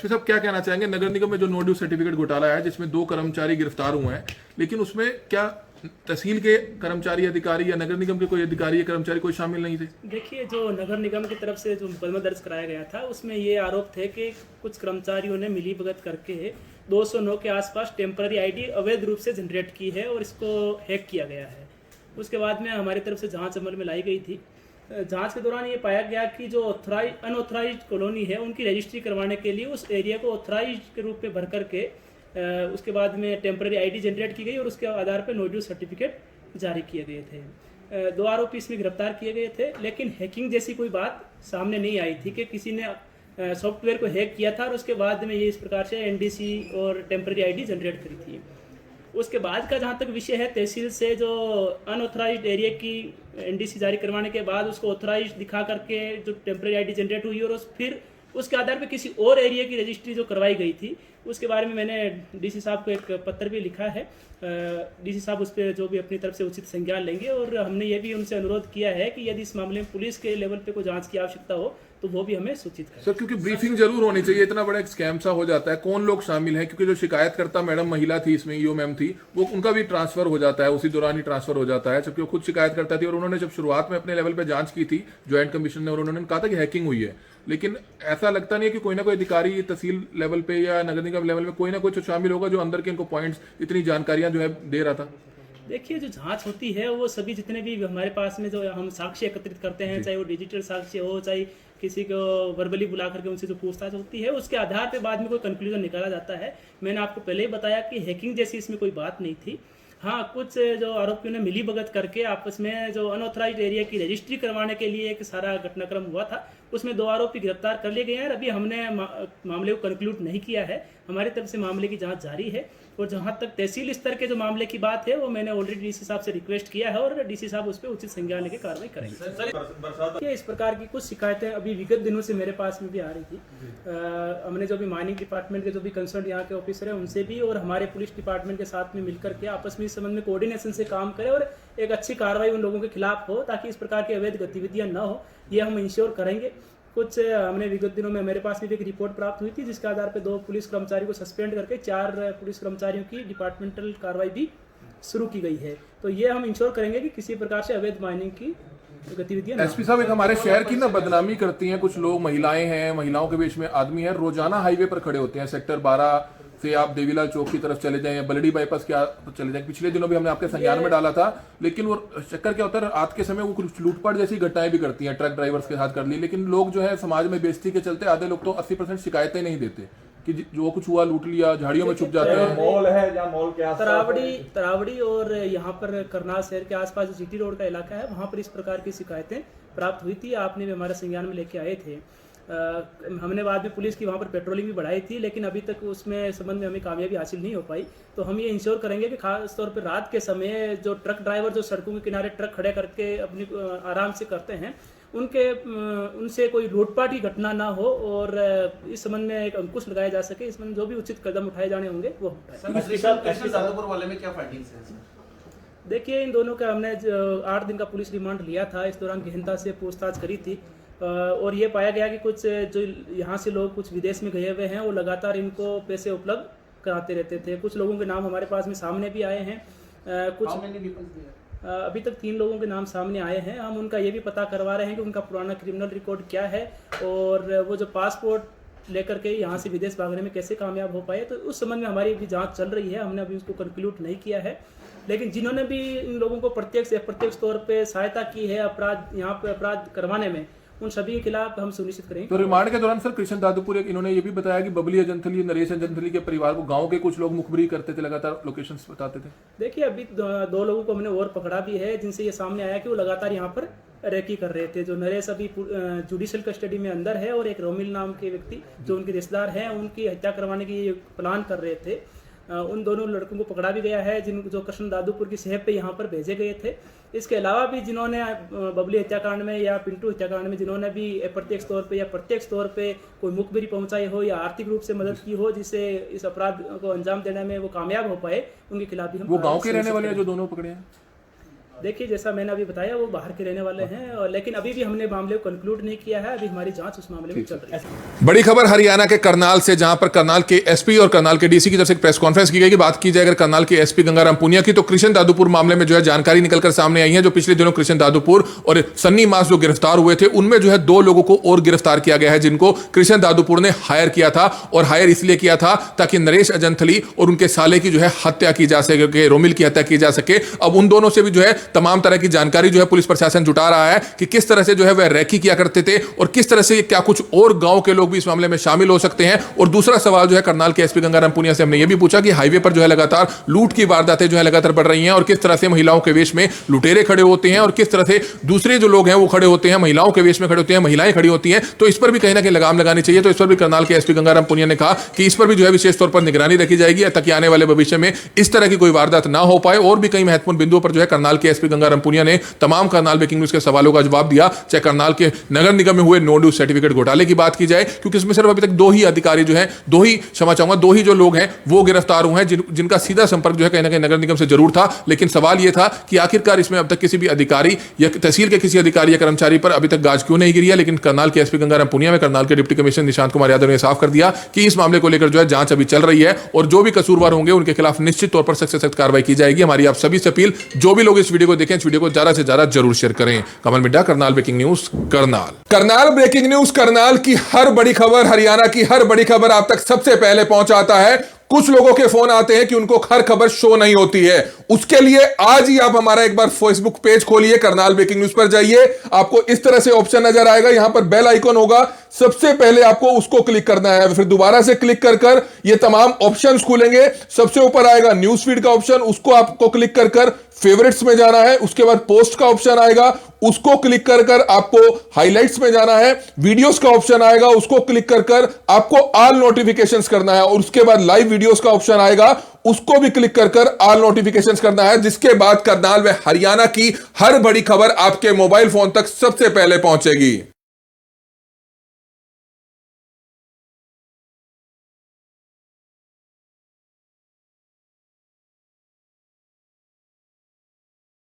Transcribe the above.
तो साहब क्या कहना चाहेंगे, नगर निगम में जो नो ड्यू सर्टिफिकेट घोटाला है जिसमें 2 कर्मचारी गिरफ्तार हुए हैं, लेकिन उसमें क्या तहसील के कर्मचारी अधिकारी या नगर निगम के कोई अधिकारी या कर्मचारी कोई शामिल नहीं थे? देखिए, जो नगर निगम की तरफ से जो मुकदमा दर्ज कराया गया था उसमें ये आरोप थे कि कुछ कर्मचारियों ने मिलीभगत करके 209 के आसपास टेम्पररी आईडी अवैध रूप से जनरेट की है और इसको हैक किया गया है। उसके बाद में हमारी तरफ से जांच अमल में लाई गई थी। जांच के दौरान ये पाया गया कि जो अनऑथराइज कॉलोनी है उनकी रजिस्ट्री करवाने के लिए उस एरिया को ऑथराइज के रूप में भर करके उसके बाद में टेम्पररी आईडी जनरेट की गई और उसके आधार पर नो ड्यू सर्टिफिकेट जारी किए गए थे। 2 आरोपी इसमें गिरफ्तार किए गए थे, लेकिन हैकिंग जैसी कोई बात सामने नहीं आई थी कि किसी ने सॉफ्टवेयर को हैक किया था और उसके बाद में ये इस प्रकार से एनडीसी और टेम्पररी आईडी जनरेट करी थी। उसके बाद का जहाँ तक विषय है, तहसील से जो अनऑथराइज्ड एरिया की एनडीसी जारी करवाने के बाद उसको ऑथराइज दिखा करके जो टेम्पररी आईडी जनरेट हुई और फिर उसके आधार पे किसी और एरिया की रजिस्ट्री जो करवाई गई थी, उसके बारे में मैंने डीसी साहब को एक पत्र भी लिखा है। डीसी साहब उस पर जो भी अपनी तरफ से उचित संज्ञान लेंगे और हमने ये भी उनसे अनुरोध किया है कि यदि इस मामले में पुलिस के लेवल पे कोई जांच की आवश्यकता हो तो वो भी हमें सूचित करें। सर, क्योंकि ब्रीफिंग जरूर होनी चाहिए, इतना बड़ा एक स्कैम सा हो जाता है, कौन लोग शामिल हैं, क्योंकि जो शिकायतकर्ता मैडम महिला थी इसमें, ईओ मैम थी, वो उनका भी ट्रांसफर हो जाता है, उसी दौरान ही ट्रांसफर हो जाता है, जबकि वो खुद शिकायतकर्ता थी और उन्होंने जब शुरुआत में अपने लेवल पे जांच की थी ज्वाइंट कमीशन ने और उन्होंने कहा था कि हैकिंग हुई है, लेकिन ऐसा लगता नहीं है कि कोई ना कोई अधिकारी तहसील लेवल पे या नगर निगम लेवल पे कोई ना कोई तो शामिल होगा जो अंदर के इनको पॉइंट्स, इतनी जानकारियां जो है दे रहा था। देखिए, जो जांच होती है वो सभी जितने भी हमारे पास में जो हम साक्ष्य एकत्रित करते हैं, चाहे वो डिजिटल साक्ष्य हो, चाहे किसी को वर्बली बुला करके उनसे जो पूछताछ होती है, उसके आधार पे बाद में कोई कंक्लूजन निकाला जाता है। मैंने आपको पहले ही बताया कि हैकिंग जैसी इसमें कोई बात नहीं थी। हाँ, कुछ जो आरोपियों ने मिलीभगत करके आपस में जो अनऑथराइज्ड एरिया की रजिस्ट्री करवाने के लिए एक सारा घटनाक्रम हुआ था, उसमें 2 आरोपी गिरफ्तार कर लिए गए हैं। अभी हमने मामले को कंक्लूड नहीं किया है, हमारी तरफ से मामले की जांच जारी है और जहां तक तहसील स्तर के जो मामले की बात है वो मैंने ऑलरेडी डीसी साहब से रिक्वेस्ट किया है और डीसी साहब उस पर उचित संज्ञान लेकर कार्रवाई करेंगे। इस प्रकार की कुछ शिकायतें अभी विगत दिनों से मेरे पास में भी आ रही थी। हमने जो भी माइनिंग डिपार्टमेंट के जो भी कंसर्न यहाँ के ऑफिसर हैं उनसे भी और हमारे पुलिस डिपार्टमेंट के साथ में मिलकर के आपस में इस संबंध में कोऑर्डिनेशन से काम करें और एक अच्छी कार्रवाई उन लोगों के खिलाफ हो ताकि इस प्रकार की अवैध गतिविधियां न हो, ये हम इंश्योर करेंगे। कुछ हमने विगत दिनों में मेरे पास भी एक रिपोर्ट प्राप्त हुई थी जिसके आधार पर 2 पुलिस कर्मचारी को सस्पेंड करके 4 पुलिस कर्मचारियों की डिपार्टमेंटल कार्रवाई भी शुरू की गई है। तो ये हम इंश्योर करेंगे कि किसी प्रकार से अवैध माइनिंग की गतिविधियां। एसपी साहब, एक हमारे शहर की ना बदनामी करती हैं कुछ लोग, महिलाएं हैं, महिलाओं के बीच में आदमी है, रोजाना हाईवे पर खड़े होते हैं। सेक्टर 12 से आप देवीलाल चौक की तरफ चले जाएं या बलडी बाईपास के चले जाएं, पिछले दिनों भी हमने आपके संज्ञान में डाला था, लेकिन वो चक्कर क्या होता है, रात के समय वो कुछ लूटपाट जैसी घटनाएं भी करती हैं, ट्रक ड्राइवर्स के साथ कर ली, लेकिन लोग जो है समाज में बेइज्जती के चलते आधे लोग तो 80% शिकायतें नहीं देते कि जो कुछ हुआ लूट लिया, झाड़ियों में छुप जाते हैं। मॉल है या मॉल के आसपास तरावड़ी और यहाँ पर करनाल शहर के आसपास जो जीटी रोड का इलाका है वहाँ पर इस प्रकार की शिकायतें प्राप्त हुई थी। आपने भी हमारे संज्ञान में लेके आए थे। हमने बाद में पुलिस की वहाँ पर पेट्रोलिंग भी बढ़ाई थी, लेकिन अभी तक उसमें संबंध में हमें कामयाबी हासिल नहीं हो पाई। तो हम ये इंश्योर करेंगे कि खास तौर पर रात के समय जो ट्रक ड्राइवर जो सड़कों के किनारे ट्रक खड़े करके अपनी आराम से करते हैं, उनसे कोई लूटपाट की घटना ना हो और इस संबंध में एक अंकुश लगाया जा सके। इस संबंध जो भी उचित कदम उठाए जाने होंगे वो जादवपुर वाले में क्या फाइंडिंग्स हैं? देखिए, इन दोनों का हमने 8 दिन का पुलिस रिमांड लिया था। इस दौरान गहनता से पूछताछ करी थी और ये पाया गया कि कुछ जो यहाँ से लोग कुछ विदेश में गए हुए हैं वो लगातार इनको पैसे उपलब्ध कराते रहते थे। कुछ लोगों के नाम हमारे पास में सामने भी आए हैं। अभी तक 3 लोगों के नाम सामने आए हैं। हम उनका ये भी पता करवा रहे हैं कि उनका पुराना क्रिमिनल रिकॉर्ड क्या है और वो जो पासपोर्ट लेकर के यहाँ से विदेश भागने में कैसे कामयाब हो पाए। तो उस संबंध में हमारी भी जांच चल रही है, हमने अभी उसको कंक्लूड नहीं किया है। लेकिन जिन्होंने भी इन लोगों को प्रत्यक्ष या अप्रत्यक्ष तौर पे सहायता की है अपराध यहाँ पे अपराध करवाने में, उन सभी के खिलाफ हम सुनिश्चित करेंगे। तो रिमांड के दौरान सर कृष्ण दादुपुर इन्होंने ये भी बताया कि बबली अजंथली, नरेश अजंथली के परिवार को गांव के कुछ लोग मुखबिरी करते थे, लगातार लोकेशंस बताते थे। देखिए, अभी 2 लोगों को हमने और पकड़ा भी है जिनसे ये सामने आया कि वो लगातार यहाँ पर रेकी कर रहे थे। जो नरेश अभी जुडिशियल कस्टडी में अंदर है और एक रोमिल नाम के व्यक्ति जो उनके रिश्तेदार हैं, उनकी हत्या करवाने की प्लान कर रहे थे। उन दोनों लड़कों को पकड़ा भी गया है जो कृष्ण दादुपुर की सेहत पे यहाँ पर भेजे गए थे। इसके अलावा भी जिन्होंने बबली हत्याकांड में या पिंटू हत्याकांड में जिन्होंने भी अप्रत्यक्ष तौर पे या प्रत्यक्ष तौर पे कोई मुखबिरी पहुंचाई हो या आर्थिक रूप से मदद की हो जिससे इस अपराध को अंजाम देने में वो कामयाब हो पाए, उनके खिलाफ भी हम। वो गांव के रहने वाले जो दोनों पकड़े हैं, देखिए जैसा मैंने अभी बताया वो बाहर के रहने वाले हैं, और लेकिन अभी भी हमने मामले को कंक्लूड नहीं किया है, अभी हमारी जांच उस मामले में चल रही है। बड़ी खबर हरियाणा के करनाल से, जहां पर करनाल के एसपी और करनाल के डीसी की तरफ से एक प्रेस कॉन्फ्रेंस की गई कि बात की जाए अगर करनाल के एसपी गंगाराम पुनिया की, तो कृष्ण दादुपुर मामले में जो है जानकारी निकलकर सामने आई है। जो पिछले दिनों कृष्ण दादुपुर और सन्नी मास जो गिरफ्तार हुए थे, उनमें जो है 2 लोगों को और गिरफ्तार किया गया है, जिनको कृष्ण दादुपुर ने हायर किया था, और हायर इसलिए किया था ताकि नरेश अजंथली और उनके साले की जो है हत्या की जा सके, रोमिल की हत्या की जा सके। अब उन दोनों से भी जो है तमाम तरह की जानकारी जो है पुलिस प्रशासन जुटा रहा है कि किस तरह से जो है वह रैकी किया करते थे, और किस तरह से क्या कुछ और गांव के लोग भी इस मामले में शामिल हो सकते हैं। और दूसरा सवाल जो है करनाल के एसपी गंगाराम पुनिया से हमने यह भी पूछा कि हाईवे पर जो है लगातार लूट की वारदातें जो है लगातार बढ़ रही हैं, और किस तरह से महिलाओं के वेश में लुटेरे खड़े होते हैं, और किस तरह से दूसरे जो लोग हैं वो खड़े होते हैं, महिलाओं के वेश में खड़े होते हैं, महिलाएं खड़ी होती हैं। तो इस पर भी कहीं ना कहीं लगाम लगानी चाहिए। तो इस पर भी करनाल के एसपी गंगाराम पुनिया ने कहा कि इस पर भी जो है विशेष तौर पर निगरानी रखी जाएगी, ताकि आने वाले भविष्य में इस तरह की कोई वारदात ना हो पाए। और भी कई महत्वपूर्ण बिंदुओं पर जो है करनाल के एसपी गंगाराम पुनिया ने तमाम करनाल ब्रेकिंग न्यूज के सवालों का जवाब दिया। चाहे करनाल के नगर निगम में हुए नो ड्यूज सर्टिफिकेट घोटाले की बात की जाए, क्योंकि इसमें सिर्फ अभी तक 2 ही अधिकारी जो हैं, 2 ही जो लोग हैं वो गिरफ्तार हुए हैं, जिनका सीधा संपर्क जो है कहीं ना कहीं नगर निगम से जरूर था। लेकिन सवाल यह था कि आखिरकार इसमें अब तक किसी भी अधिकारी या तहसील के किसी अधिकारी या कर्मचारी पर अभी तक गाज क्यों नहीं गिरी है। लेकिन करनाल के एसपी गंगाराम पुनिया में करनाल के डिप्टी कमिश्नर निशांत कुमार यादव ने साफ कर दिया कि इस मामले को लेकर जो है जांच अभी चल रही है, और जो भी कसूरवार होंगे उनके खिलाफ निश्चित तौर पर सख्त से सख्त कार्रवाई की जाएगी। हमारी आप सभी से अपील, जो भी लोग इस वीडियो को देखें, इस वीडियो को ज्यादा से ज्यादा जरूर शेयर करें। Kamal Midda, Karnal breaking news Karnal. Karnal breaking news Karnal की हर बड़ी खबर, हरियाणा की हर बड़ी खबर आप तक सबसे पहले पहुंचाता है। कुछ लोगों के फोन आते हैं कि उनको हर खबर शो नहीं होती है, उसके लिए आज ही आप हमारा एक बार फेसबुक पेज खोलिए, करनाल ब्रेकिंग न्यूज पर जाइए। आपको इस तरह से ऑप्शन नजर आएगा, यहां पर बेल आइकन होगा, सबसे पहले आपको उसको क्लिक करना है, फिर दोबारा से क्लिक कर ये तमाम ऑप्शंस खुलेंगे। सबसे ऊपर आएगा न्यूज फीड का ऑप्शन, उसको आपको क्लिक कर फेवरेट्स में जाना है। उसके बाद पोस्ट का ऑप्शन आएगा, उसको क्लिक कर आपको हाइलाइट्स में जाना है। वीडियोस का ऑप्शन आएगा, उसको क्लिक कर आपको ऑल नोटिफिकेशंस करना है, और उसके बाद लाइव वीडियोस का ऑप्शन आएगा, उसको भी क्लिक कर ऑल नोटिफिकेशंस करना है। जिसके बाद करनाल व हरियाणा की हर बड़ी खबर आपके मोबाइल फोन तक सबसे पहले पहुंचेगी।